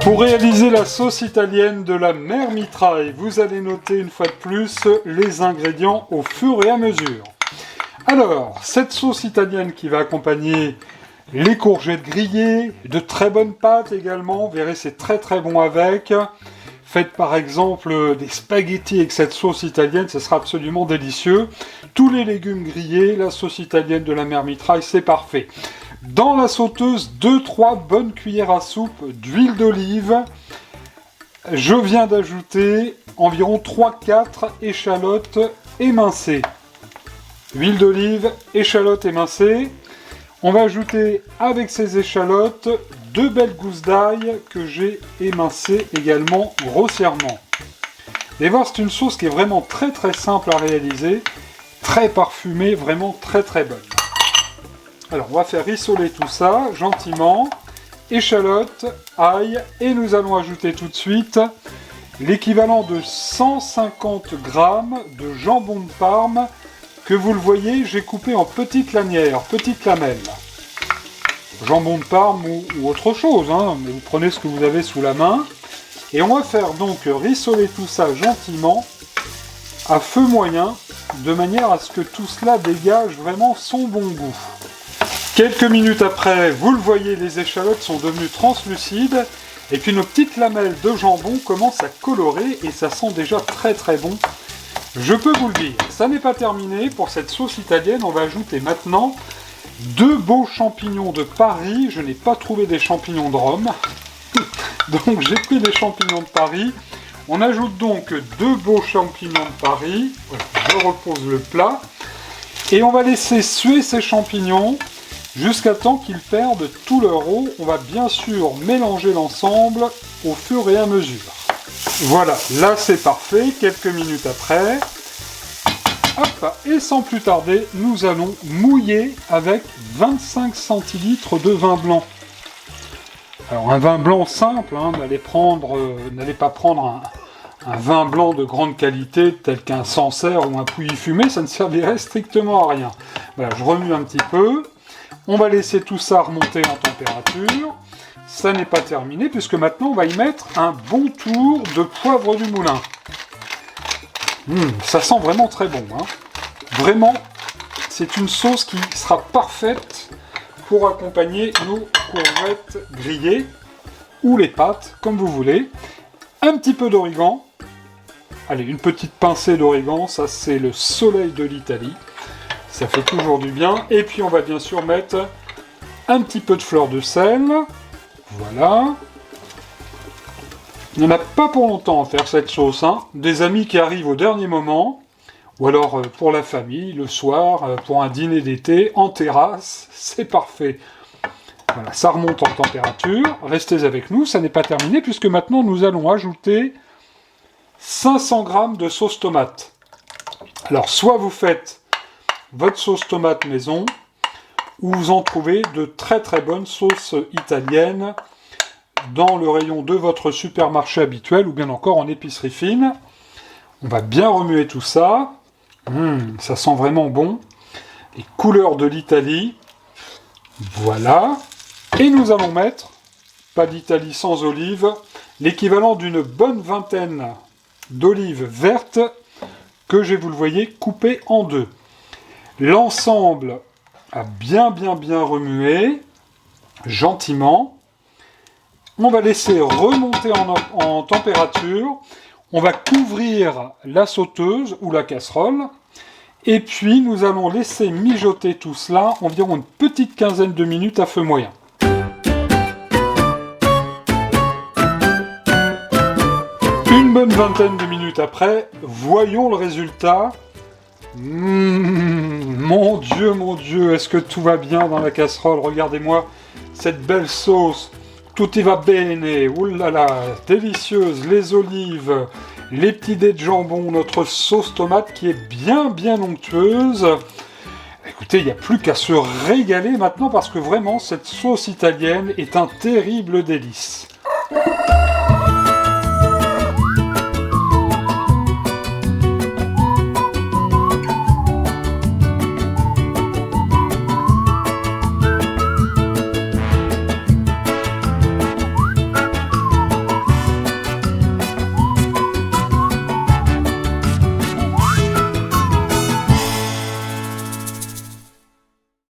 Pour réaliser la sauce italienne de la mère mitraille, vous allez noter une fois de plus les ingrédients au fur et à mesure. Alors, cette sauce italienne qui va accompagner les courgettes grillées, de très bonnes pâtes également, vous verrez c'est très très bon avec. Faites par exemple des spaghettis avec cette sauce italienne, ce sera absolument délicieux. Tous les légumes grillés, la sauce italienne de la mère mitraille, c'est parfait. Dans la sauteuse, 2-3 bonnes cuillères à soupe d'huile d'olive. Je viens d'ajouter environ 3-4 échalotes émincées. Huile d'olive, échalotes émincées. On va ajouter avec ces échalotes 2 belles gousses d'ail que j'ai émincées également grossièrement. Vous allez voir, c'est une sauce qui est vraiment très très simple à réaliser, très parfumée, vraiment très très bonne. Alors on va faire rissoler tout ça gentiment, échalotes, ail, et nous allons ajouter tout de suite l'équivalent de 150 g de jambon de Parme que vous le voyez, j'ai coupé en petites lanières, petites lamelles. Jambon de Parme ou autre chose, hein, mais vous prenez ce que vous avez sous la main. Et on va faire donc rissoler tout ça gentiment, à feu moyen, de manière à ce que tout cela dégage vraiment son bon goût. Quelques minutes après, vous le voyez, les échalotes sont devenues translucides, et puis nos petites lamelles de jambon commencent à colorer, et ça sent déjà très très bon. Je peux vous le dire, ça n'est pas terminé. Pour cette sauce italienne, on va ajouter maintenant 2 beaux champignons de Paris. Je n'ai pas trouvé des champignons de Rome, donc j'ai pris des champignons de Paris. On ajoute donc 2 beaux champignons de Paris. Je repose le plat. Et on va laisser suer ces champignons jusqu'à temps qu'ils perdent tout leur eau. On va bien sûr mélanger l'ensemble au fur et à mesure. Voilà, là c'est parfait, quelques minutes après. Hop, et sans plus tarder, nous allons mouiller avec 25 centilitres de vin blanc. Alors un vin blanc simple, hein, n'allez pas prendre un vin blanc de grande qualité tel qu'un Sancerre ou un Pouilly fumé, ça ne servirait strictement à rien. Voilà, je remue un petit peu. On va laisser tout ça remonter en température. Ça n'est pas terminé, puisque maintenant on va y mettre un bon tour de poivre du moulin. Ça sent vraiment très bon. Hein. Vraiment, c'est une sauce qui sera parfaite pour accompagner nos courgettes grillées, ou les pâtes, comme vous voulez. Un petit peu d'origan. Allez, une petite pincée d'origan, ça c'est le soleil de l'Italie. Ça fait toujours du bien. Et puis on va bien sûr mettre un petit peu de fleur de sel. Voilà. Il n'y en a pas pour longtemps à faire cette sauce. Hein. Des amis qui arrivent au dernier moment, ou alors pour la famille, le soir, pour un dîner d'été, en terrasse, c'est parfait. Voilà, ça remonte en température. Restez avec nous, ça n'est pas terminé, puisque maintenant nous allons ajouter 500 g de sauce tomate. Alors, soit vous faites votre sauce tomate maison, où vous en trouvez de très très bonnes sauces italiennes dans le rayon de votre supermarché habituel ou bien encore en épicerie fine. On va bien remuer tout ça. Ça sent vraiment bon. Les couleurs de l'Italie. Voilà. Et nous allons mettre, pas d'Italie sans olives, l'équivalent d'une bonne vingtaine d'olives vertes que j'ai, vous le voyez, coupées en 2. L'ensemble à bien remuer, gentiment. On va laisser remonter en température. On va couvrir la sauteuse ou la casserole. Et puis, nous allons laisser mijoter tout cela environ une petite quinzaine de minutes à feu moyen. Une bonne vingtaine de minutes après, voyons le résultat. Mon Dieu, est-ce que tout va bien dans la casserole? Regardez-moi cette belle sauce. Tout y va bene, oulala, délicieuse, les olives, les petits dés de jambon, notre sauce tomate qui est bien onctueuse. Écoutez, il n'y a plus qu'à se régaler maintenant parce que vraiment cette sauce italienne est un terrible délice.